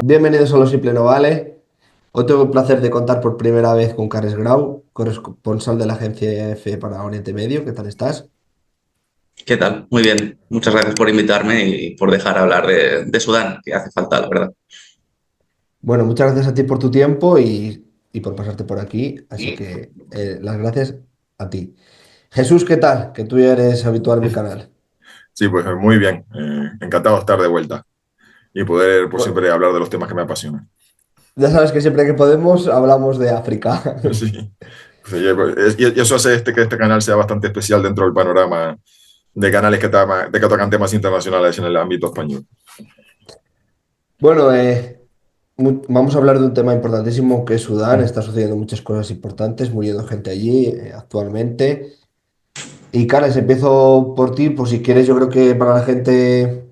Bienvenidos a Lo Simple No Vale. Hoy tengo el placer de contar por primera vez con Carles Grau, corresponsal de la agencia EFE para Oriente Medio. ¿Qué tal estás? ¿Qué tal? Muy bien. Muchas gracias por invitarme y por dejar hablar de Sudán, que hace falta, la verdad. Bueno, muchas gracias a ti por tu tiempo y por pasarte por aquí. Así que las gracias a ti. Jesús, ¿qué tal? Que tú ya eres habitual en mi canal. Sí, pues muy bien. Encantado de estar de vuelta y poder, por Bueno, siempre, hablar de los temas que me apasionan. ya sabes que siempre que podemos hablamos de África. Sí. Y eso hace que este canal sea bastante especial dentro del panorama de canales que tocan temas internacionales en el ámbito español. Bueno, vamos a hablar de un tema importantísimo que es Sudán. Está sucediendo muchas cosas importantes, muriendo gente allí actualmente. Y Carles, empiezo por ti, por si quieres, yo creo que para la gente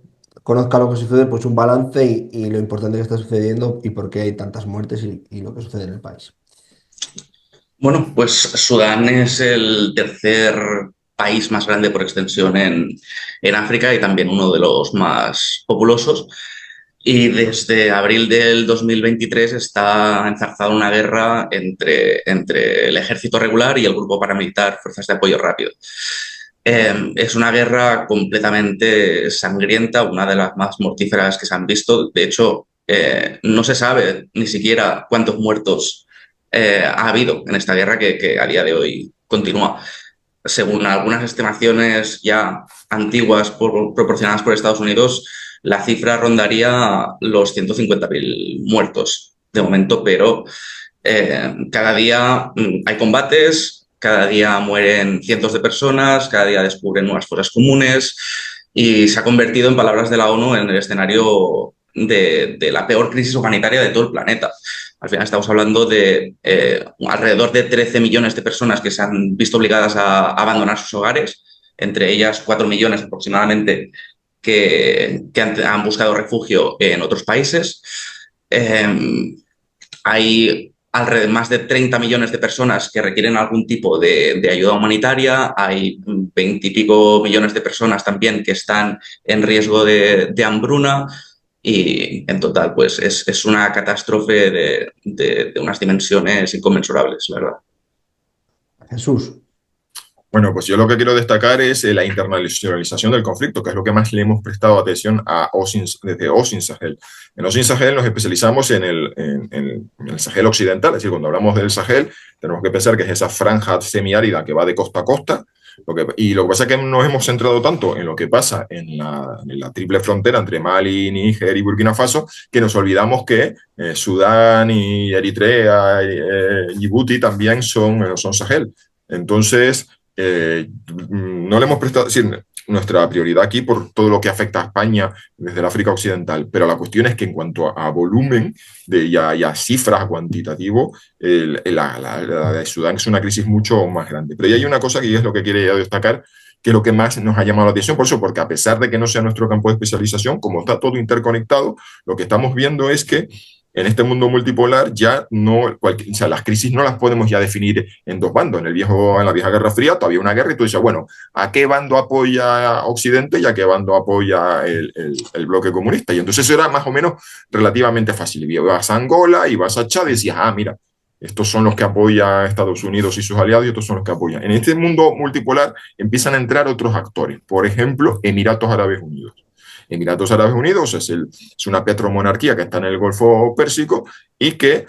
conozca lo que sucede, pues un balance y lo importante que está sucediendo y por qué hay tantas muertes y lo que sucede en el país. Bueno, pues Sudán es el tercer país más grande por extensión en África y también uno de los más populosos. Y desde abril del 2023 está enzarzada una guerra entre el ejército regular y el grupo paramilitar Fuerzas de Apoyo Rápido. Es una guerra completamente sangrienta, una de las más mortíferas que se han visto. De hecho, no se sabe ni siquiera cuántos muertos ha habido en esta guerra que a día de hoy continúa. Según algunas estimaciones ya antiguas proporcionadas por Estados Unidos, la cifra rondaría los 150.000 muertos de momento, pero cada día hay combates, cada día mueren cientos de personas, cada día descubren nuevas fosas comunes y se ha convertido, en palabras de la ONU, en el escenario de la peor crisis humanitaria de todo el planeta. Al final estamos hablando de alrededor de 13 millones de personas que se han visto obligadas a abandonar sus hogares, entre ellas 4 millones aproximadamente que han buscado refugio en otros países. Hay alrededor más de 30 millones de personas que requieren algún tipo de ayuda humanitaria. Hay 20 y pico millones de personas también que están en riesgo de hambruna. Y en total, pues es una catástrofe de unas dimensiones inconmensurables, la verdad. Jesús. Bueno, pues yo lo que quiero destacar es la internacionalización del conflicto, que es lo que más le hemos prestado atención a desde OSIN Sahel. En OSIN Sahel nos especializamos en el Sahel occidental, es decir, cuando hablamos del Sahel tenemos que pensar que es esa franja semiárida que va de costa a costa, y lo que pasa es que nos hemos centrado tanto en lo que pasa en la triple frontera entre Mali, Níger y Burkina Faso, que nos olvidamos que Sudán y Eritrea y Djibouti también son Sahel. Entonces, no le hemos prestado, es decir, nuestra prioridad aquí por todo lo que afecta a España desde el África Occidental, pero la cuestión es que en cuanto a volumen y a cifras cuantitativo, la de Sudán es una crisis mucho más grande. Pero ahí hay una cosa que es lo que quería destacar, que es lo que más nos ha llamado la atención, por eso, porque a pesar de que no sea nuestro campo de especialización, como está todo interconectado, lo que estamos viendo es que en este mundo multipolar ya no, o sea, las crisis no las podemos ya definir en dos bandos. En la vieja Guerra Fría todavía una guerra y tú dices, bueno, ¿a qué bando apoya Occidente y a qué bando apoya el bloque comunista? Y entonces eso era más o menos relativamente fácil. Ibas a Angola, ibas a Chad y decías, ah, mira, estos son los que apoya Estados Unidos y sus aliados y estos son los que apoyan. En este mundo multipolar empiezan a entrar otros actores, por ejemplo, Emiratos Árabes Unidos. Emiratos Árabes Unidos es una petromonarquía que está en el Golfo Pérsico y que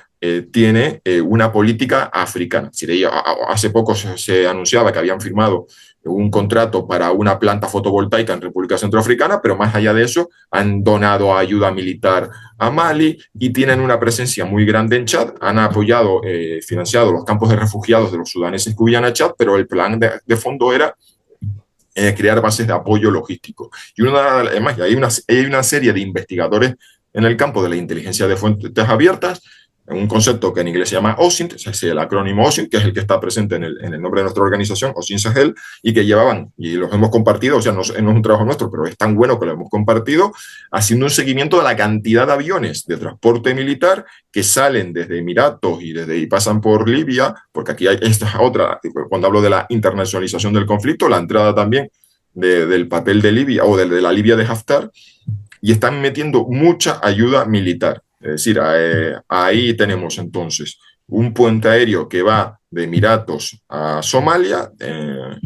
tiene una política africana. Es decir, hace poco se anunciaba que habían firmado un contrato para una planta fotovoltaica en República Centroafricana, pero más allá de eso han donado ayuda militar a Mali y tienen una presencia muy grande en Chad. Han apoyado, financiado los campos de refugiados de los sudaneses que huían a Chad, pero el plan de fondo era crear bases de apoyo logístico. Y además, hay una serie de investigadores en el campo de la inteligencia de fuentes abiertas, un concepto que en inglés se llama OSINT, es el acrónimo OSINT, que es el que está presente en el nombre de nuestra organización, OSINT Sahel, y que llevaban, y los hemos compartido, o sea, no es un trabajo nuestro, pero es tan bueno que lo hemos compartido, haciendo un seguimiento de la cantidad de aviones de transporte militar que salen desde Emiratos y pasan por Libia, porque aquí hay esta otra, cuando hablo de la internacionalización del conflicto, la entrada también del papel de Libia o de la Libia de Haftar y están metiendo mucha ayuda militar. Es decir, ahí tenemos entonces un puente aéreo que va de Emiratos a Somalia,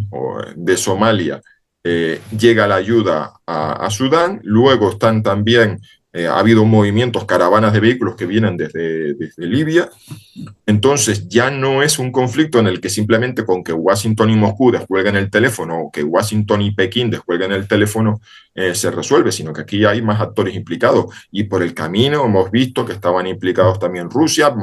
o de Somalia llega la ayuda a Sudán, luego están también, ha habido movimientos, caravanas de vehículos que vienen desde Libia, entonces ya no es un conflicto en el que simplemente con que Washington y Moscú descuelguen el teléfono o que Washington y Pekín descuelguen el teléfono se resuelve, sino que aquí hay más actores implicados. Y por el camino hemos visto que estaban implicados también Rusia,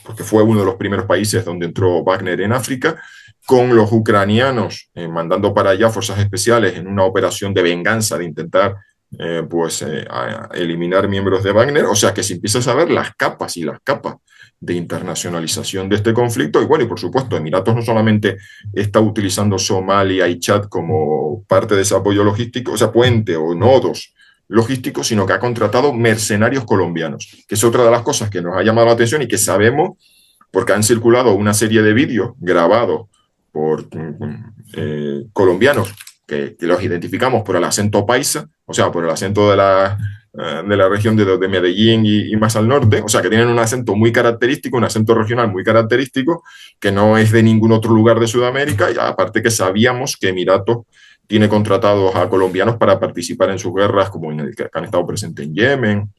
porque fue uno de los primeros países donde entró Wagner en África, con los ucranianos mandando para allá fuerzas especiales en una operación de venganza, de intentar a eliminar miembros de Wagner, o sea que se empieza a saber las capas y las capas de internacionalización de este conflicto, y bueno, y por supuesto, Emiratos no solamente está utilizando Somalia y Chad como parte de ese apoyo logístico, o sea, puente o nodos logísticos, sino que ha contratado mercenarios colombianos, que es otra de las cosas que nos ha llamado la atención y que sabemos porque han circulado una serie de vídeos grabados por colombianos que los identificamos por el acento paisa, o sea, por el acento de la región de Medellín y más al norte, o sea, que tienen un acento muy característico, un acento regional muy característico, que no es de ningún otro lugar de Sudamérica, y aparte que sabíamos que Emiratos tiene contratados a colombianos para participar en sus guerras, como en el que han estado presentes en Yemen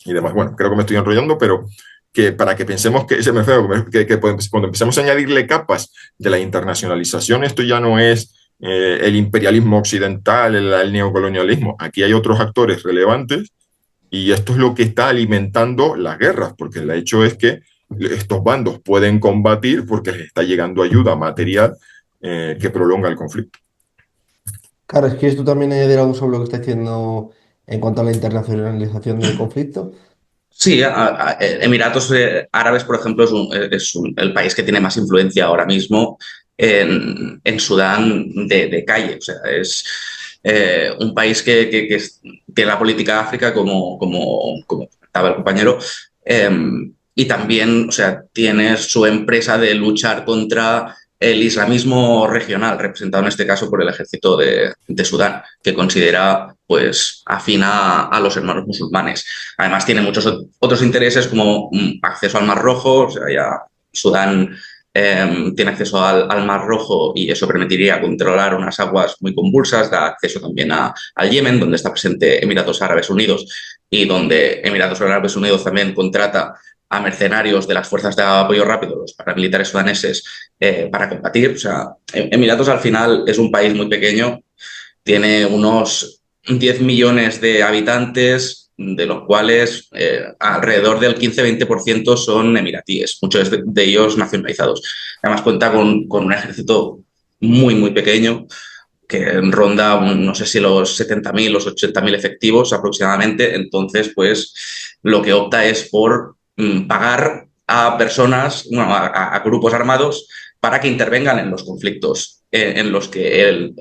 y demás. Bueno, creo que me estoy enrollando, pero que para que pensemos que, cuando empezamos a añadirle capas de la internacionalización, esto ya no es el imperialismo occidental, el neocolonialismo. Aquí hay otros actores relevantes y esto es lo que está alimentando las guerras, porque el hecho es que estos bandos pueden combatir porque les está llegando ayuda material que prolonga el conflicto. Carlos, ¿quieres tú también añadir algo sobre lo que está haciendo en cuanto a la internacionalización del conflicto? Sí, Emiratos Árabes, por ejemplo, el país que tiene más influencia ahora mismo en Sudán de calle. O sea, es un país que tiene la política de África como comentaba el compañero, eh, y también, o sea, tiene su empresa de luchar contra el islamismo regional, representado en este caso por el ejército de Sudán, que considera pues afín a los hermanos musulmanes. Además, tiene muchos otros intereses como acceso al Mar Rojo, o sea, ya Sudán tiene acceso al Mar Rojo y eso permitiría controlar unas aguas muy convulsas, da acceso también al Yemen, donde está presente Emiratos Árabes Unidos y donde Emiratos Árabes Unidos también contrata a mercenarios de las fuerzas de apoyo rápido, los paramilitares sudaneses, para combatir. O sea, Emiratos al final es un país muy pequeño, tiene unos 10 millones de habitantes, de los cuales alrededor del 15-20% son emiratíes, muchos de ellos nacionalizados. Además cuenta con un ejército muy pequeño, que ronda, no sé si los 70.000, los 80.000 efectivos aproximadamente. Entonces, pues lo que opta es por pagar a personas, bueno, a grupos armados para que intervengan en los conflictos en los que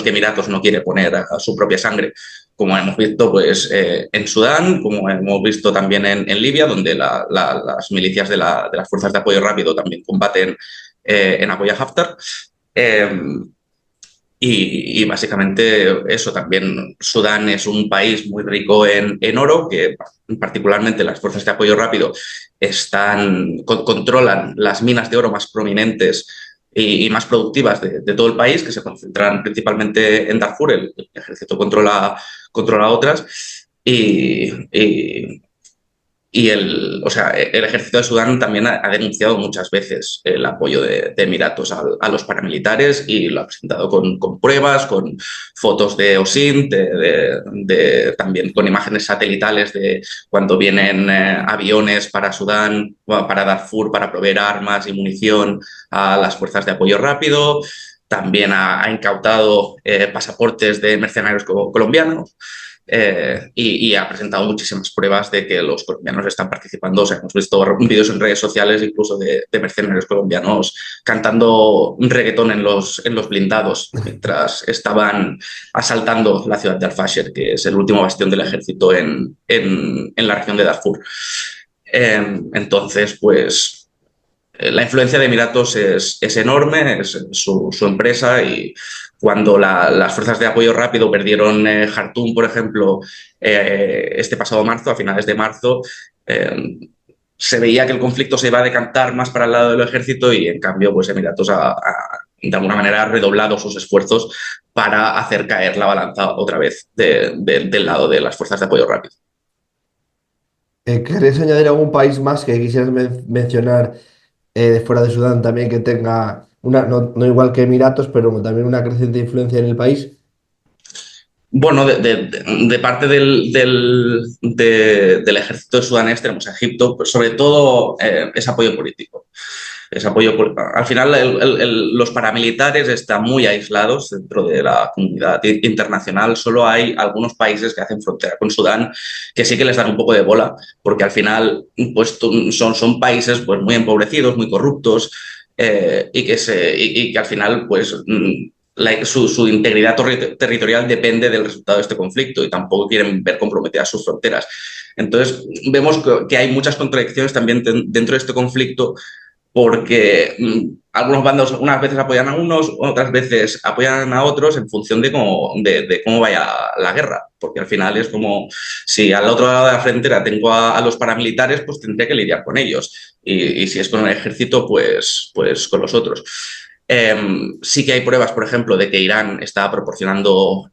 Emiratos no quiere poner a su propia sangre, como hemos visto pues, en Sudán, como hemos visto también en Libia, donde las milicias de las fuerzas de apoyo rápido también combaten en apoyo a Haftar. Y básicamente eso también. Sudán es un país muy rico en oro, que particularmente las fuerzas de apoyo rápido controlan las minas de oro más prominentes y más productivas de todo el país, que se concentran principalmente en Darfur. El ejército controla otras o sea, el ejército de Sudán también ha denunciado muchas veces el apoyo de Emiratos a los paramilitares y lo ha presentado con pruebas, con fotos de OSINT, también con imágenes satelitales de cuando vienen aviones para Sudán, para Darfur, para proveer armas y munición a las fuerzas de apoyo rápido. También ha incautado pasaportes de mercenarios colombianos. Y ha presentado muchísimas pruebas de que los colombianos están participando. O sea, hemos visto vídeos en redes sociales incluso de mercenarios colombianos cantando un reggaetón en los blindados mientras estaban asaltando la ciudad de Al-Fasher, que es el último bastión del ejército en la región de Darfur. Entonces, pues La influencia de Emiratos es enorme, es su empresa, y cuando las fuerzas de apoyo rápido perdieron Jartum, por ejemplo, este pasado marzo, a finales de marzo, eh, se veía que el conflicto se iba a decantar más para el lado del ejército y, en cambio, pues Emiratos de alguna manera ha redoblado sus esfuerzos para hacer caer la balanza otra vez del lado de las fuerzas de apoyo rápido. ¿Querés añadir algún país más que quisieras mencionar fuera de Sudán también que tenga una, no igual que Emiratos, pero también una creciente influencia en el país? Bueno, de parte del ejército sudanés tenemos a Egipto, pero sobre todo es apoyo político. Al final, los paramilitares están muy aislados dentro de la comunidad internacional. Solo hay algunos países que hacen frontera con Sudán que sí que les dan un poco de bola, porque al final pues, son países pues, muy empobrecidos, muy corruptos, y que al final pues, su integridad territorial depende del resultado de este conflicto y tampoco quieren ver comprometidas sus fronteras. Entonces, vemos que hay muchas contradicciones también dentro de este conflicto, porque algunos bandos unas veces apoyan a unos, otras veces apoyan a otros en función de cómo vaya la guerra, porque al final es como si al otro lado de la frontera tengo a los paramilitares, pues tendré que lidiar con ellos, y si es con el ejército, pues con los otros. Sí que hay pruebas, por ejemplo, de que Irán está proporcionando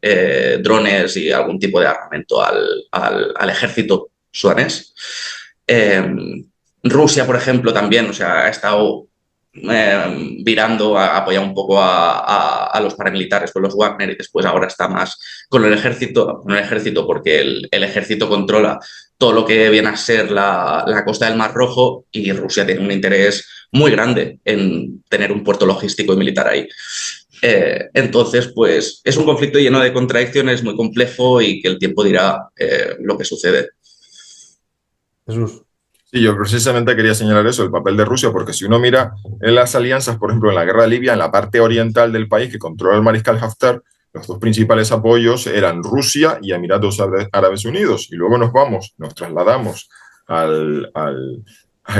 drones y algún tipo de armamento al ejército sudanés. Eh, Rusia, por ejemplo, también, o sea, ha estado virando a apoyar un poco a los paramilitares con los Wagner, y después ahora está más con el ejército porque el ejército controla todo lo que viene a ser la costa del Mar Rojo, y Rusia tiene un interés muy grande en tener un puerto logístico y militar ahí. Entonces, pues es un conflicto lleno de contradicciones, muy complejo, y que el tiempo dirá lo que sucede. Jesús. Sí, yo precisamente quería señalar eso, el papel de Rusia, porque si uno mira en las alianzas, por ejemplo, en la guerra de Libia, en la parte oriental del país que controla el mariscal Haftar, los dos principales apoyos eran Rusia y Emiratos Árabes Unidos. Y luego nos trasladamos al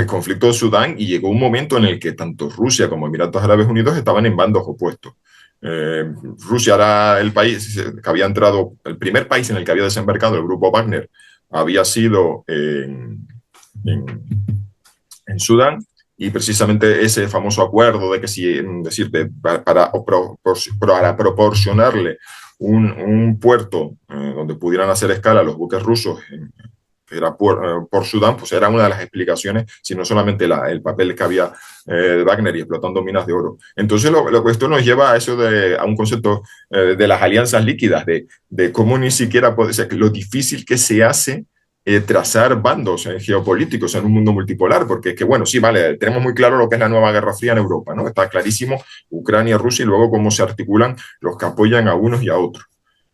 conflicto de Sudán, y llegó un momento en el que tanto Rusia como Emiratos Árabes Unidos estaban en bandos opuestos. Rusia era el país que había entrado, el primer país en el que había desembarcado el grupo Wagner había sido en, en Sudán, y precisamente ese famoso acuerdo de que si, decir, para proporcionarle un puerto donde pudieran hacer escala a los buques rusos, que era por Sudán, pues era una de las explicaciones, si no solamente el papel que había Wagner y explotando minas de oro. Entonces, esto nos lleva a eso a un concepto de las alianzas líquidas, de cómo ni siquiera puede ser, lo difícil que se hace trazar bandos geopolíticos en un mundo multipolar, porque es que, bueno, sí, vale, tenemos muy claro lo que es la nueva Guerra Fría en Europa, ¿no? Está clarísimo Ucrania, Rusia, y luego cómo se articulan los que apoyan a unos y a otros.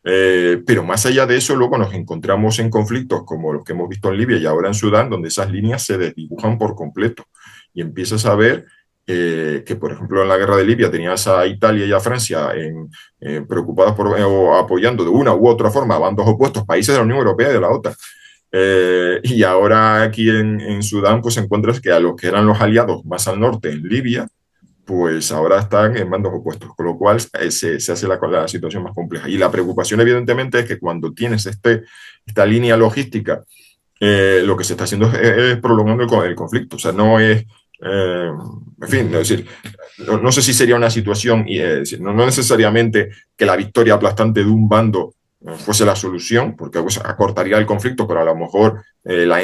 Pero más allá de eso, luego nos encontramos en conflictos como los que hemos visto en Libia y ahora en Sudán, donde esas líneas se desdibujan por completo, y empiezas a ver que, por ejemplo, en la guerra de Libia tenías a Italia y a Francia preocupados o apoyando de una u otra forma a bandos opuestos, países de la Unión Europea y de la OTAN. Y ahora aquí en Sudán, pues encuentras que a los que eran los aliados más al norte, en Libia, pues ahora están en bandos opuestos, con lo cual se hace la situación más compleja. Y la preocupación, evidentemente, es que cuando tienes esta línea logística, lo que se está haciendo es prolongando el conflicto. O sea, no es, en fin, es decir, no sé si sería una situación, no necesariamente que la victoria aplastante de un bando fuese la solución, porque pues, acortaría el conflicto, pero a lo mejor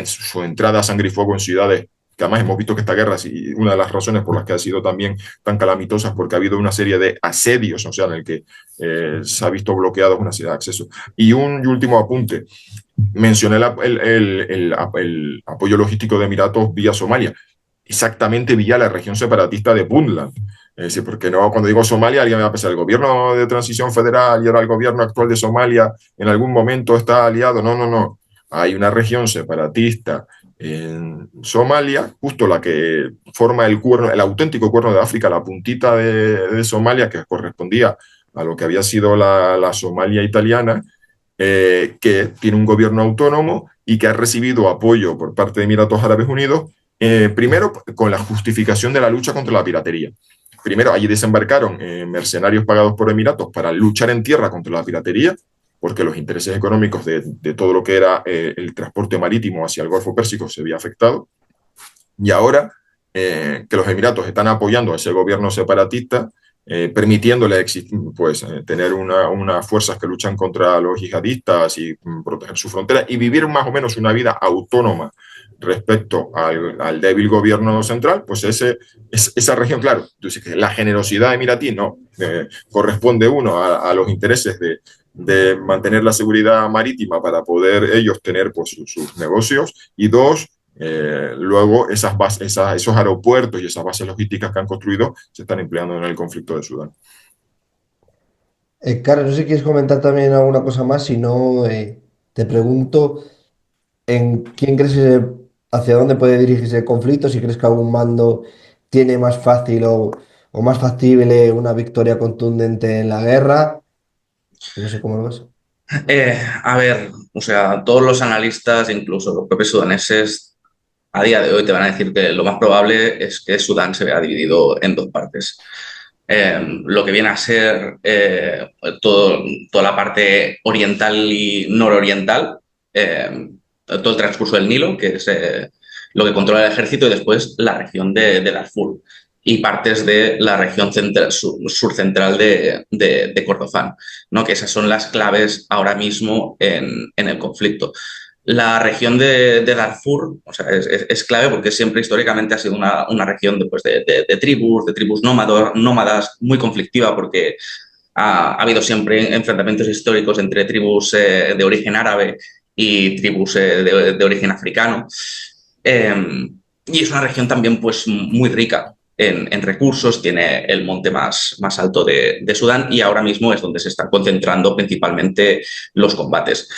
su entrada a sangre y fuego en ciudades, que además hemos visto que esta guerra es una de las razones por las que ha sido también tan calamitosa, porque ha habido una serie de asedios, o sea, en el que se ha visto bloqueado una serie de accesos. Y un último apunte, mencioné el apoyo logístico de Emiratos vía Somalia, exactamente vía la región separatista de Puntland. Es decir, porque no, cuando digo Somalia, alguien me va a pensar, el gobierno de transición federal y ahora el gobierno actual de Somalia en algún momento está aliado. No, no, no. Hay una región separatista en Somalia, justo la que forma el auténtico cuerno de África, la puntita de Somalia, que correspondía a lo que había sido la Somalia italiana, que tiene un gobierno autónomo y que ha recibido apoyo por parte de Emiratos Árabes Unidos, Primero, con la justificación de la lucha contra la piratería. Primero, allí desembarcaron mercenarios pagados por Emiratos para luchar en tierra contra la piratería, porque los intereses económicos de todo lo que era el transporte marítimo hacia el Golfo Pérsico se había afectado. Y ahora que los Emiratos están apoyando a ese gobierno separatista, permitiéndole pues, tener unas fuerzas que luchan contra los yihadistas y proteger su frontera y vivir más o menos una vida autónoma respecto al débil gobierno central, pues esa región, claro, la generosidad emiratí no corresponde uno a los intereses de mantener la seguridad marítima para poder ellos tener pues, sus negocios, y dos, luego esos aeropuertos y esas bases logísticas que han construido se están empleando en el conflicto de Sudán. Cara, no sé si quieres comentar también alguna cosa más, si no, te pregunto en quién crees hacia dónde puede dirigirse el conflicto, si crees que algún mando tiene más fácil o más factible una victoria contundente en la guerra. No sé cómo lo ves. A ver, o sea, todos los analistas, incluso los propios sudaneses, a día de hoy te van a decir que lo más probable es que Sudán se vea dividido en dos partes. Lo que viene a ser toda la parte oriental y nororiental, todo el transcurso del Nilo, que es lo que controla el ejército, y después la región de Darfur y partes de la región surcentral de Kordofán, ¿no? Que esas son las claves ahora mismo en el conflicto. La región de Darfur, o sea, es clave porque siempre históricamente ha sido una región de tribus nómadas, muy conflictiva porque ha habido siempre enfrentamientos históricos entre tribus de origen árabe y tribus de origen africano. Y es una región también pues, muy rica en recursos, tiene el monte más alto de Sudán, y ahora mismo es donde se están concentrando principalmente los combates.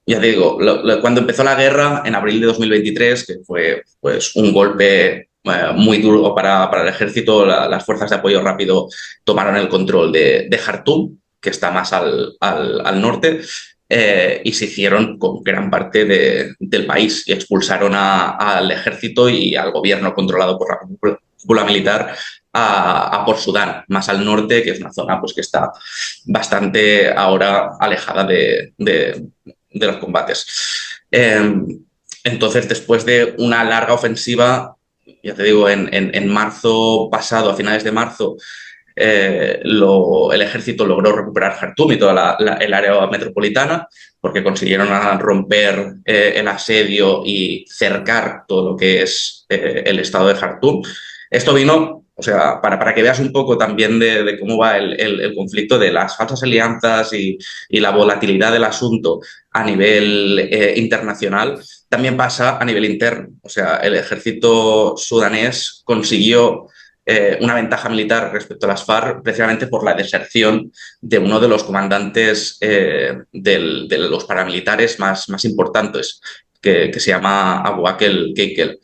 Ya te digo, cuando empezó la guerra, en abril de 2023, que fue pues, un golpe muy duro para el ejército, las fuerzas de apoyo rápido tomaron el control de Jartum, que está más al norte, y se hicieron con gran parte del país y expulsaron al ejército y al gobierno controlado por la cúpula militar a por Sudán, más al norte, que es una zona pues, que está bastante ahora alejada de los combates. Entonces, después de una larga ofensiva, ya te digo, en marzo pasado, a finales de marzo, el ejército logró recuperar Jartum y toda el área metropolitana, porque consiguieron romper el asedio y cercar todo lo que es el estado de Jartum. Esto vino, o sea, para que veas un poco también de cómo va el conflicto, de las falsas alianzas y la volatilidad del asunto a nivel internacional, también pasa a nivel interno. O sea, el ejército sudanés consiguió una ventaja militar respecto a las FARC precisamente por la deserción de uno de los comandantes de los paramilitares más importantes, que se llama Abu Akel Keikel,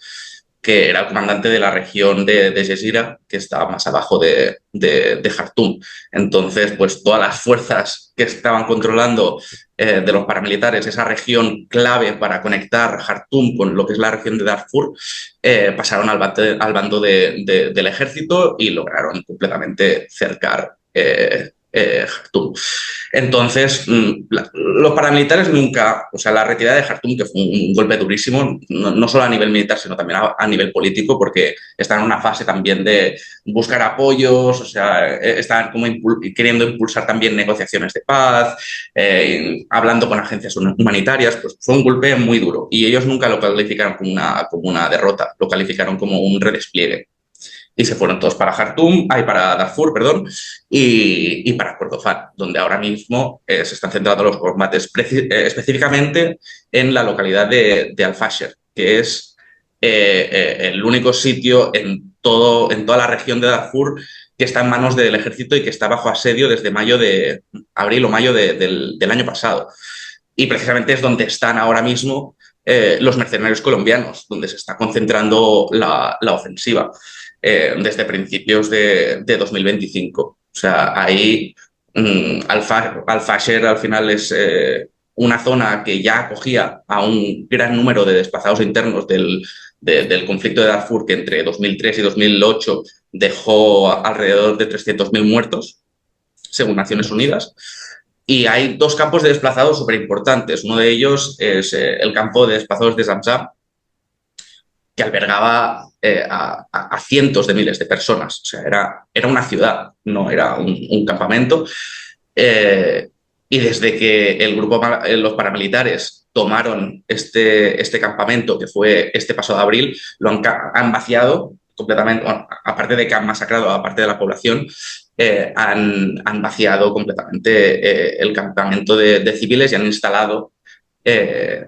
que era el comandante de la región de Gezira, que está más abajo de Jartum. Entonces, pues todas las fuerzas que estaban controlando de los paramilitares, esa región clave para conectar Jartum con lo que es la región de Darfur, pasaron al bando del ejército y lograron completamente cercar Jartum. Entonces, los paramilitares nunca, o sea, la retirada de Jartum, que fue un golpe durísimo, no solo a nivel militar, sino también a nivel político, porque están en una fase también de buscar apoyos, o sea, están como queriendo impulsar también negociaciones de paz, hablando con agencias humanitarias, pues fue un golpe muy duro. Y ellos nunca lo calificaron como una derrota, lo calificaron como un redespliegue. Y se fueron todos para para Darfur, perdón, y para Kordofán, donde ahora mismo se están centrando los combates específicamente en la localidad de Al-Fasher, que es el único sitio en toda la región de Darfur que está en manos del ejército y que está bajo asedio desde abril o mayo del año pasado. Y precisamente es donde están ahora mismo los mercenarios colombianos, donde se está concentrando la ofensiva desde principios de 2025. O sea, ahí Al-Fasher al final es una zona que ya acogía a un gran número de desplazados internos del conflicto de Darfur, que entre 2003 y 2008 dejó alrededor de 300.000 muertos, según Naciones Unidas. Y hay dos campos de desplazados súper importantes. Uno de ellos es el campo de desplazados de Zamzam, que albergaba a cientos de miles de personas. O sea, era una ciudad, no era un campamento. Y desde que los paramilitares tomaron este campamento, que fue este pasado de abril, han vaciado completamente, bueno, aparte de que han masacrado a parte de la población, han vaciado completamente el campamento de civiles y han instalado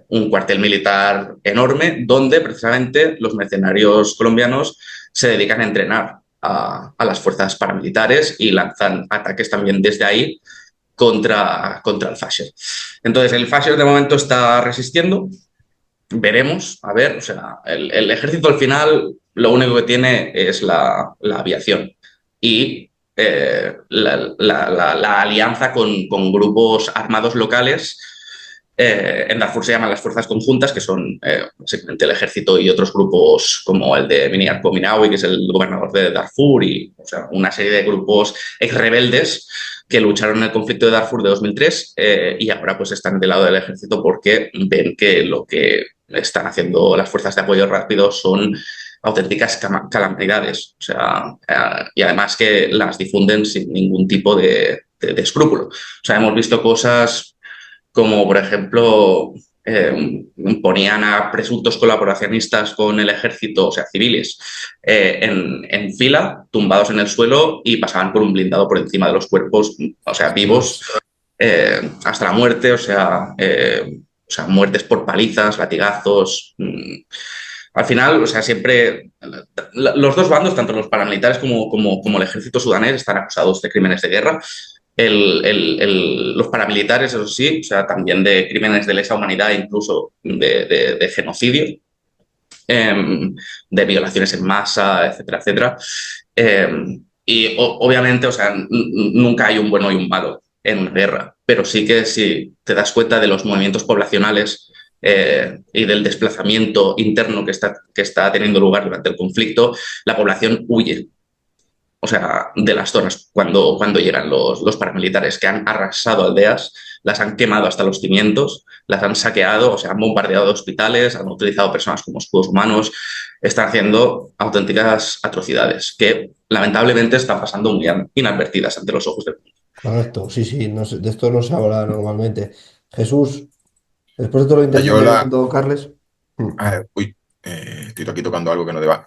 un cuartel militar enorme donde precisamente los mercenarios colombianos se dedican a entrenar a las fuerzas paramilitares y lanzan ataques también desde ahí contra el Fasher. Entonces, el Fasher de momento está resistiendo. Veremos, a ver, o sea, el ejército al final lo único que tiene es la aviación y la alianza con grupos armados locales. En Darfur se llaman las fuerzas conjuntas, que son básicamente el ejército y otros grupos como el de Miniarco Minawi, que es el gobernador de Darfur, y o sea, una serie de grupos ex rebeldes que lucharon en el conflicto de Darfur de 2003 y ahora pues están del lado del ejército porque ven que lo que están haciendo las fuerzas de apoyo rápido son auténticas calamidades, o sea, y además que las difunden sin ningún tipo de escrúpulo. O sea, hemos visto cosas como, por ejemplo, ponían a presuntos colaboracionistas con el ejército, o sea, civiles, en fila, tumbados en el suelo y pasaban por un blindado por encima de los cuerpos, o sea, vivos, hasta la muerte, o sea, muertes por palizas, latigazos. Al final, o sea, siempre los dos bandos, tanto los paramilitares como el ejército sudanés, están acusados de crímenes de guerra. Los paramilitares, eso sí, o sea, también de crímenes de lesa humanidad, incluso de genocidio, de violaciones en masa, etcétera, etcétera. Y obviamente, o sea, nunca hay un bueno y un malo en una guerra, pero sí que si te das cuenta de los movimientos poblacionales y del desplazamiento interno que está teniendo lugar durante el conflicto, la población huye, o sea, de las zonas cuando llegan los paramilitares, que han arrasado aldeas, las han quemado hasta los cimientos, las han saqueado, o sea, han bombardeado hospitales, han utilizado personas como escudos humanos, están haciendo auténticas atrocidades que lamentablemente están pasando muy inadvertidas ante los ojos del mundo. Correcto, sí, sí, de esto no se habla normalmente. Jesús, después de todo lo intenso Yo que ha la... contado Carles, Uy, estoy aquí tocando algo que no deba.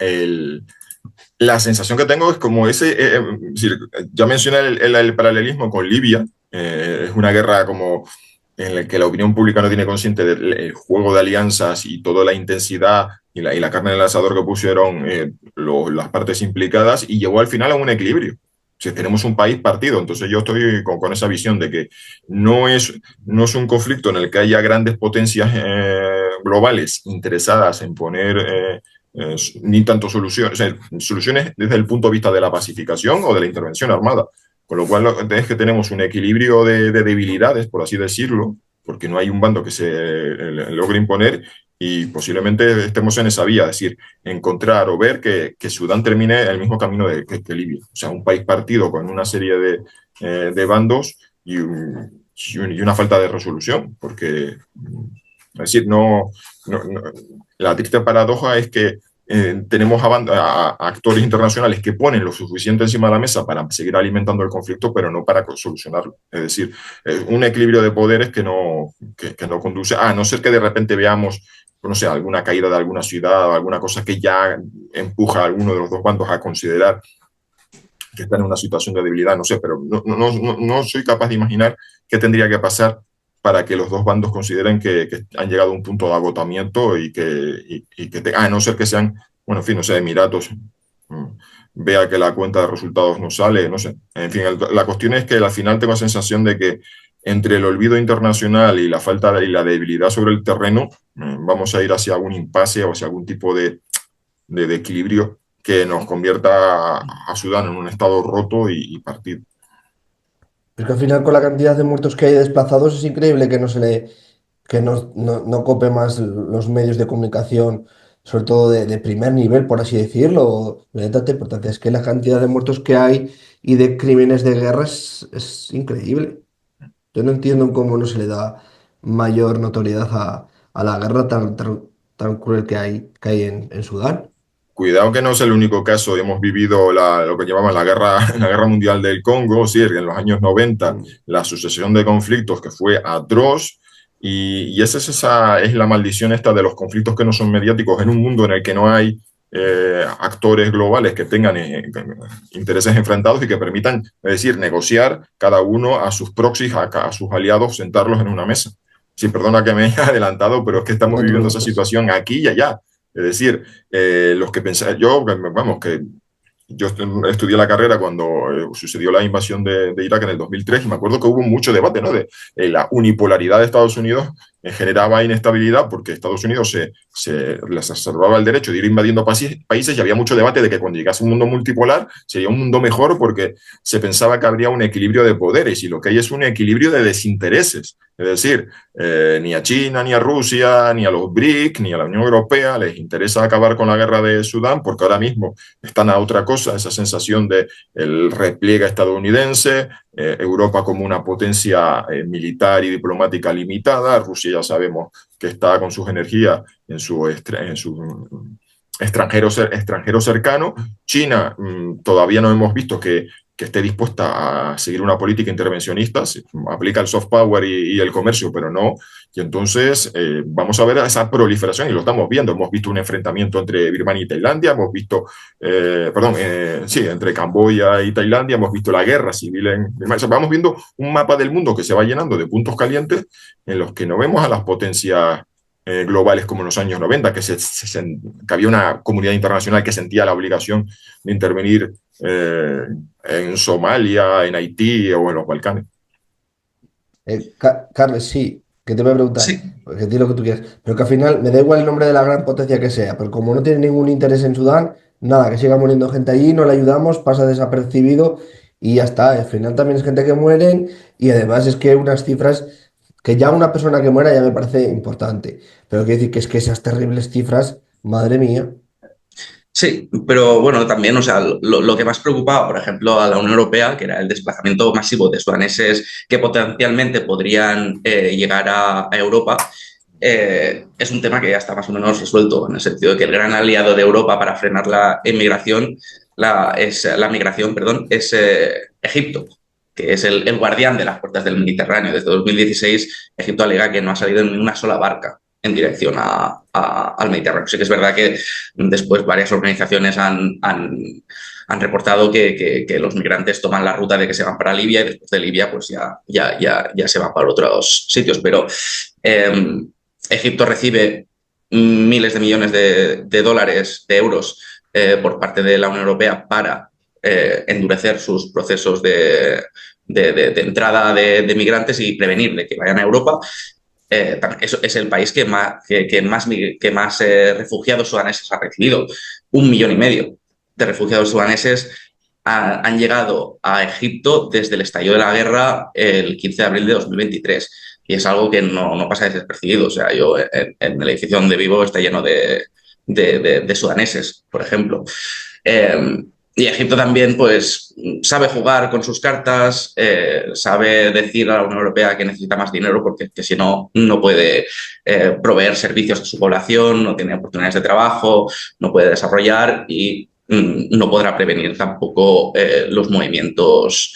La sensación que tengo es como ese, es decir, ya mencioné el paralelismo con Libia, es una guerra como en la que la opinión pública no tiene consciente del juego de alianzas y toda la intensidad y la carne en el asador que pusieron las partes implicadas y llevó al final a un equilibrio. Si tenemos un país partido, entonces yo estoy con esa visión de que no es un conflicto en el que haya grandes potencias globales interesadas en poner ni tanto soluciones, o sea, soluciones desde el punto de vista de la pacificación o de la intervención armada. Con lo cual es que tenemos un equilibrio de debilidades, por así decirlo, porque no hay un bando que se logre imponer y posiblemente estemos en esa vía, es decir, encontrar o ver que Sudán termine el mismo camino que Libia. O sea, un país partido con una serie de bandos y una falta de resolución, porque, es decir, la triste paradoja es que tenemos a actores internacionales que ponen lo suficiente encima de la mesa para seguir alimentando el conflicto, pero no para solucionarlo. Es decir, un equilibrio de poderes que no conduce, a no ser que de repente veamos, no sé, alguna caída de alguna ciudad o alguna cosa que ya empuja a alguno de los dos bandos a considerar que están en una situación de debilidad, no sé, pero no soy capaz de imaginar qué tendría que pasar para que los dos bandos consideren que han llegado a un punto de agotamiento y a no ser que sean, bueno, en fin, no sé, Emiratos, vea que la cuenta de resultados no sale, no sé. En fin, la cuestión es que al final tengo la sensación de que entre el olvido internacional y la falta y la debilidad sobre el terreno, vamos a ir hacia algún impasse o hacia algún tipo de equilibrio que nos convierta a Sudán en un estado roto y partido. es que al final con la cantidad de muertos que hay desplazados es increíble que no se le que no cope más los medios de comunicación, sobre todo de primer nivel, por así decirlo. Le da tanta importancia. Es que la cantidad de muertos que hay y de crímenes de guerra es increíble. Yo no entiendo cómo no se le da mayor notoriedad a la guerra tan cruel que hay en Sudán. Cuidado que no es el único caso. Hemos vivido lo que llamaban la guerra mundial del Congo, sí, en los años 90, Mm. la sucesión de conflictos que fue atroz. Y esa es la maldición esta de los conflictos que no son mediáticos en un mundo en el que no hay actores globales que tengan intereses enfrentados y que permitan, es decir, negociar cada uno a sus proxies, a sus aliados, sentarlos en una mesa. Sí, perdona que me haya adelantado, pero es que estamos No te viviendo esa preocupes. situación aquí y allá. Es decir, los que pensaban, yo, vamos, que yo estudié la carrera cuando sucedió la invasión de Irak en el 2003 y me acuerdo que hubo mucho debate, ¿no? De la unipolaridad de Estados Unidos generaba inestabilidad porque Estados Unidos se les reservaba el derecho de ir invadiendo países y había mucho debate de que cuando llegase un mundo multipolar sería un mundo mejor porque se pensaba que habría un equilibrio de poderes y lo que hay es un equilibrio de desintereses. Es decir, ni a China, ni a Rusia, ni a los BRIC, ni a la Unión Europea les interesa acabar con la guerra de Sudán porque ahora mismo están a otra cosa, esa sensación de el repliegue estadounidense, Europa como una potencia militar y diplomática limitada, Rusia ya sabemos que está con sus energías en su extranjero cercano, China todavía no hemos visto que esté dispuesta a seguir una política intervencionista, aplica el soft power y el comercio, pero no. Y entonces vamos a ver esa proliferación y lo estamos viendo. Hemos visto un enfrentamiento entre Birmania y Tailandia, hemos visto, sí, entre Camboya y Tailandia, hemos visto la guerra civil en Birmania. O sea, vamos viendo un mapa del mundo que se va llenando de puntos calientes en los que no vemos a las potencias globales como en los años 90, que había una comunidad internacional que sentía la obligación de intervenir en Somalia, en Haití o en los Balcanes. Carles, sí, que te voy a preguntar, Sí, porque di lo que tú quieras, pero que al final me da igual el nombre de la gran potencia que sea, pero como no tiene ningún interés en Sudán, nada, que siga muriendo gente allí, no le ayudamos, pasa desapercibido y ya está. Al final también es gente que mueren y además es que unas cifras que ya una persona que muera ya me parece importante, pero quiero decir que es que esas terribles cifras, madre mía. sí, pero bueno, también, o sea, lo que más preocupaba, por ejemplo, a la Unión Europea, que era el desplazamiento masivo de sudaneses que potencialmente podrían llegar a Europa, es un tema que ya está más o menos resuelto, en el sentido de que el gran aliado de Europa para frenar la inmigración, la migración, perdón, es Egipto, que es el guardián de las puertas del Mediterráneo. Desde 2016, Egipto alega que no ha salido ni una sola barca en dirección al Mediterráneo. Sí que es verdad que después varias organizaciones han reportado que los migrantes toman la ruta de que se van para Libia y después de Libia pues ya se van para otros sitios. Pero eh, Egipto recibe miles de millones de dólares, de euros, por parte de la Unión Europea para endurecer sus procesos de entrada de migrantes y prevenir de que vayan a Europa. Es el país que más refugiados sudaneses ha recibido. 1,5 millones de refugiados sudaneses han llegado a Egipto desde el estallido de la guerra el 15 de abril de 2023. Y es algo que no pasa despercibido. O sea, yo en el edificio donde vivo está lleno de sudaneses, por ejemplo. Eh, y Egipto también, pues, sabe jugar con sus cartas, sabe decir a la Unión Europea que necesita más dinero porque que si no, no puede proveer servicios a su población, no tiene oportunidades de trabajo, no puede desarrollar y no podrá prevenir tampoco los movimientos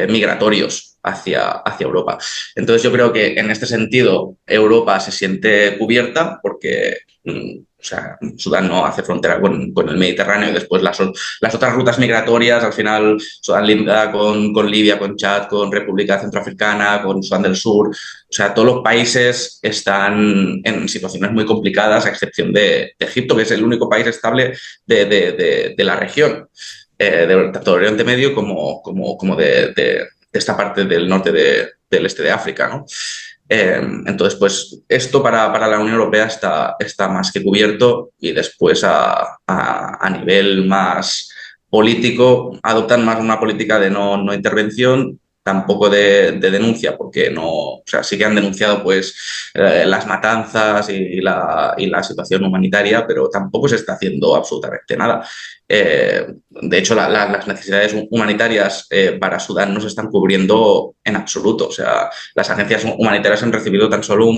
migratorios hacia Europa. Entonces yo creo que en este sentido Europa se siente cubierta porque o sea, Sudán no hace frontera con el Mediterráneo y después las otras rutas migratorias, al final Sudán linda con Libia, con Chad, con República Centroafricana, con Sudán del Sur. O sea, todos los países están en situaciones muy complicadas, a excepción de Egipto, que es el único país estable de la región, tanto del Oriente Medio como de esta parte del norte del este de África, ¿no? Entonces, pues esto para la Unión Europea está más que cubierto y después a nivel más político adoptan más una política de no intervención tampoco de denuncia, porque no, o sea, sí que han denunciado pues las matanzas y la situación humanitaria, pero tampoco se está haciendo absolutamente nada. De hecho, las necesidades humanitarias para Sudán no se están cubriendo en absoluto. O sea, las agencias humanitarias han recibido tan solo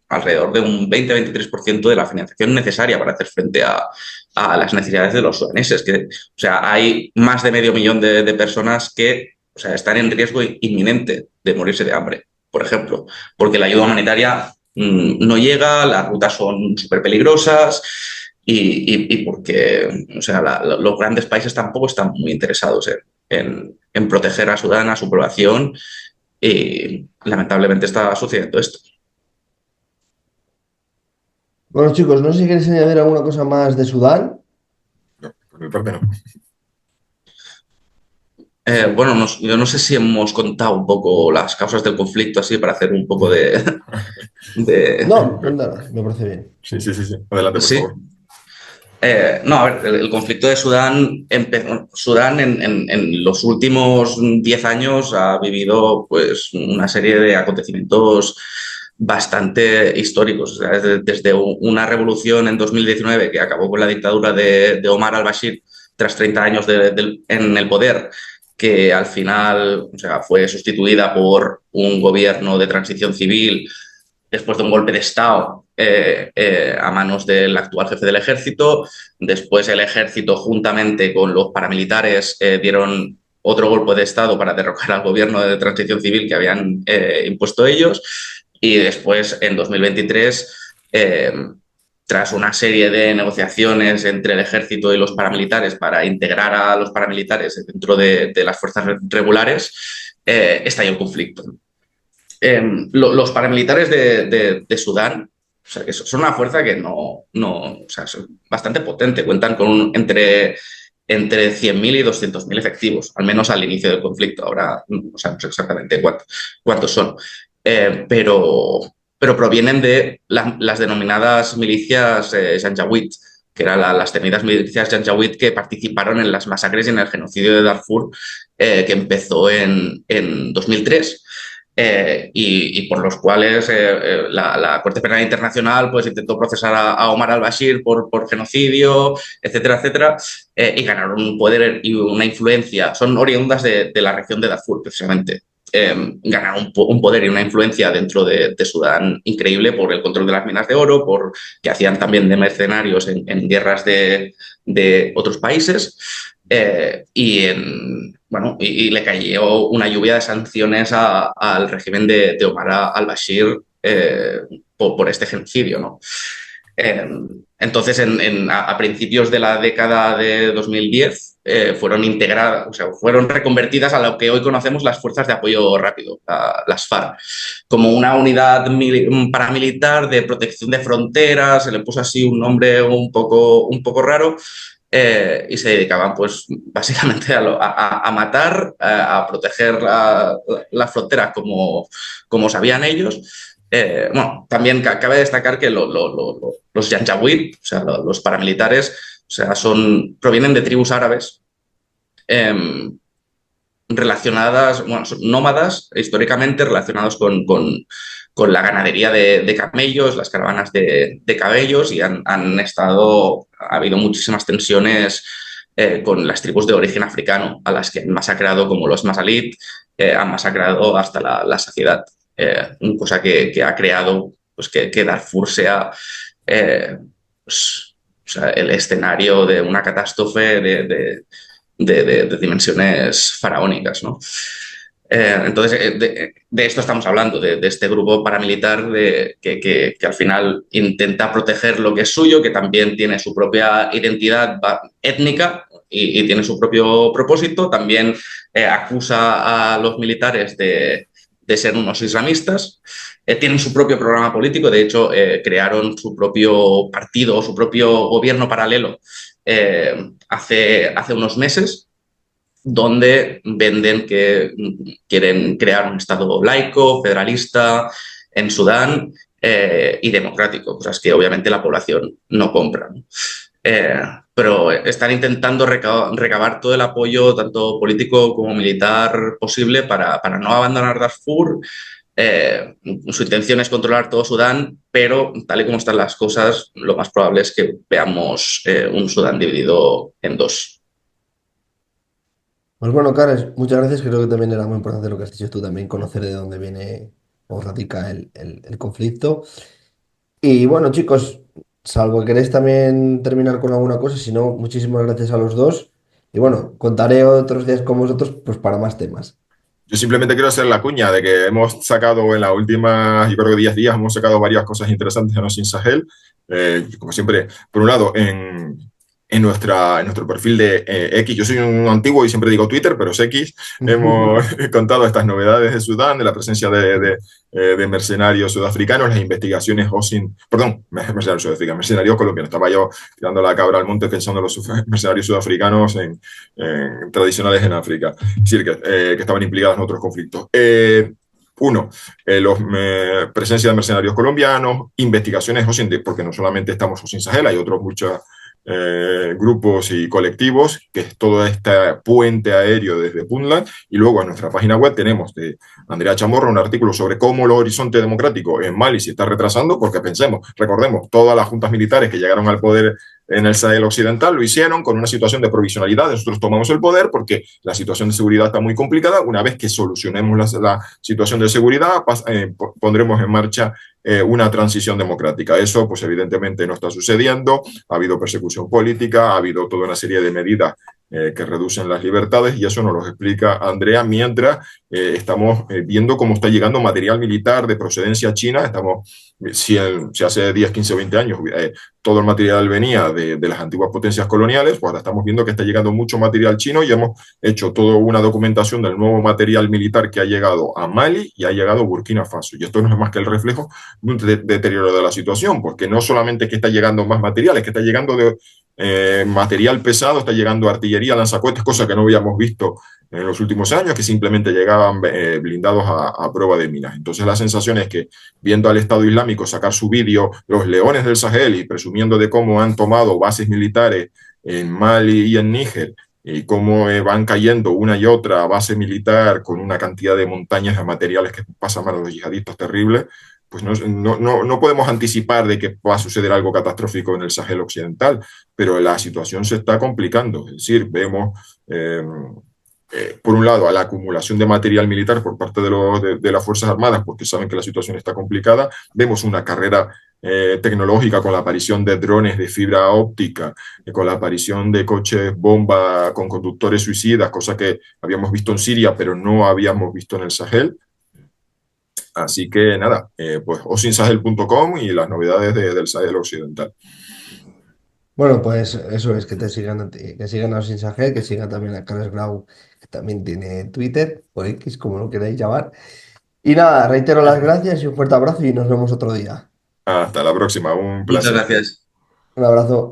alrededor de un 20-23% de la financiación necesaria para hacer frente a las necesidades de los sudaneses. O sea, hay más de medio millón de personas que, o sea, están en riesgo inminente de morirse de hambre, por ejemplo, porque la ayuda humanitaria no llega, las rutas son súper peligrosas y porque, o sea, los grandes países tampoco están muy interesados en proteger a Sudán, a su población, y lamentablemente está sucediendo esto. Bueno, chicos, no sé si queréis añadir alguna cosa más de Sudán. No, por mi parte no. Bueno, yo no sé si hemos contado un poco las causas del conflicto así para hacer un poco de... No, nada, me parece bien. Sí, sí, sí, sí. Adelante, por Sí. favor. No, a ver, el conflicto de Sudán empezó. Sudán en los últimos 10 años ha vivido pues una serie de acontecimientos bastante históricos. O sea, desde una revolución en 2019 que acabó con la dictadura de Omar al-Bashir tras 30 años en el poder, que al final, o sea, fue sustituida por un gobierno de transición civil después de un golpe de Estado a manos del actual jefe del ejército. Después el ejército, juntamente con los paramilitares, dieron otro golpe de Estado para derrocar al gobierno de transición civil que habían impuesto ellos. Y después, en 2023, tras una serie de negociaciones entre el ejército y los paramilitares para integrar a los paramilitares dentro de las fuerzas regulares, estalló el conflicto. Los paramilitares de Sudán, o sea, que son una fuerza que o sea, son bastante potente, cuentan con entre 100.000 y 200.000 efectivos, al menos al inicio del conflicto. Ahora, o sea, no sé exactamente cuántos son, pero provienen de las denominadas milicias Janjaweed, que eran las temidas milicias Janjaweed que participaron en las masacres y en el genocidio de Darfur, que empezó en 2003. Por los cuales la Corte Penal Internacional pues, intentó procesar a Omar al-Bashir por genocidio, etcétera, etcétera, y ganaron un poder y una influencia. Son oriundas de la región de Darfur, precisamente. Ganaron un poder y una influencia dentro de Sudán increíble por el control de las minas de oro, por que hacían también de mercenarios en guerras de otros países. Bueno, y le cayó una lluvia de sanciones al régimen de Omar al-Bashir por este genocidio, ¿no? Eh, entonces, a principios de la década de 2010, fueron integradas, o sea, fueron reconvertidas a lo que hoy conocemos las Fuerzas de Apoyo Rápido, las FARC, como una unidad paramilitar de protección de fronteras. Se le puso así un nombre un poco raro. Y se dedicaban pues básicamente a matar, a proteger las fronteras como sabían ellos. Bueno, también cabe destacar que los Janjaweed, o sea, los paramilitares, o sea, provienen de tribus árabes relacionadas, bueno, son nómadas históricamente relacionados con la ganadería de camellos, las caravanas de camellos, y ha habido muchísimas tensiones con las tribus de origen africano, a las que han masacrado, como los Masalit, han masacrado hasta la saciedad, cosa que ha creado pues, que Darfur sea, pues, o sea, el escenario de una catástrofe de dimensiones faraónicas, ¿no? Entonces, de esto estamos hablando, de este grupo paramilitar que al final intenta proteger lo que es suyo, que también tiene su propia identidad étnica y tiene su propio propósito. También acusa a los militares de ser unos islamistas. Tienen su propio programa político. De hecho, crearon su propio partido, su propio gobierno paralelo hace unos meses, donde venden que quieren crear un Estado laico, federalista en Sudán y democrático, cosas que obviamente la población no compra, ¿no? Eh, pero están intentando recabar todo el apoyo, tanto político como militar, posible para no abandonar Darfur. Su intención es controlar todo Sudán, pero tal y como están las cosas, lo más probable es que veamos un Sudán dividido en dos. Pues bueno, Carles, muchas gracias. Creo que también era muy importante lo que has dicho tú también, conocer de dónde viene o radica el conflicto. Y bueno, chicos, salvo que queréis también terminar con alguna cosa, si no, muchísimas gracias a los dos. Y bueno, contaré otros días con vosotros pues para más temas. Yo simplemente quiero hacer la cuña de que hemos sacado en las últimas, yo creo que 10 días, hemos sacado varias cosas interesantes en Osin Sahel. Como siempre, por un lado, en nuestro perfil de X, yo soy un antiguo y siempre digo Twitter, pero es X, hemos contado estas novedades de Sudán, de la presencia de mercenarios sudafricanos, las investigaciones Osin, perdón, mercenarios sudafricanos, mercenarios colombianos. Estaba yo tirando la cabra al monte pensando en los mercenarios sudafricanos tradicionales en África. Es decir, que estaban implicados en otros conflictos. Uno, presencia de mercenarios colombianos, investigaciones OSINT, porque no solamente estamos OSINT Sahel, hay otros muchos grupos y colectivos, que es todo este puente aéreo desde Puntland, y luego en nuestra página web tenemos de Andrea Chamorro un artículo sobre cómo el horizonte democrático en Mali se está retrasando, porque recordemos, todas las juntas militares que llegaron al poder en el Sahel occidental lo hicieron con una situación de provisionalidad. Nosotros tomamos el poder porque la situación de seguridad está muy complicada. Una vez que solucionemos la situación de seguridad, pondremos en marcha una transición democrática. Eso, pues evidentemente no está sucediendo. Ha habido persecución política, ha habido toda una serie de medidas que reducen las libertades, y eso nos lo explica Andrea mientras estamos viendo cómo está llegando material militar de procedencia china. Si hace 10, 15 o 20 años todo el material venía de las antiguas potencias coloniales, pues ahora estamos viendo que está llegando mucho material chino, y hemos hecho toda una documentación del nuevo material militar que ha llegado a Mali y ha llegado a Burkina Faso. Y esto no es más que el reflejo de un deterioro de la situación, porque no solamente es que está llegando más material, es que está llegando material pesado, está llegando artillería, lanzacohetes, cosa que no habíamos visto en los últimos años, que simplemente llegaban blindados a prueba de minas. Entonces la sensación es que, viendo al Estado Islámico sacar su vídeo, los leones del Sahel, y presumiendo de cómo han tomado bases militares en Mali y en Níger, y cómo van cayendo una y otra base militar con una cantidad de montañas de materiales que pasan a manos de los yihadistas terribles, pues no podemos anticipar de que va a suceder algo catastrófico en el Sahel occidental, pero la situación se está complicando. Es decir, vemos por un lado, a la acumulación de material militar por parte de las Fuerzas Armadas, porque saben que la situación está complicada. Vemos una carrera tecnológica con la aparición de drones de fibra óptica, con la aparición de coches bomba con conductores suicidas, cosa que habíamos visto en Siria, pero no habíamos visto en el Sahel. Así que nada, pues osinsahel.com y las novedades del Sahel occidental. Bueno, pues eso es, que te sigan que sigan a Sahel, que sigan también a Carles Grau, que también tiene Twitter, o X, como lo queráis llamar. Y nada, reitero las gracias y un fuerte abrazo y nos vemos otro día. Hasta la próxima, un Muchas placer. gracias. Un abrazo.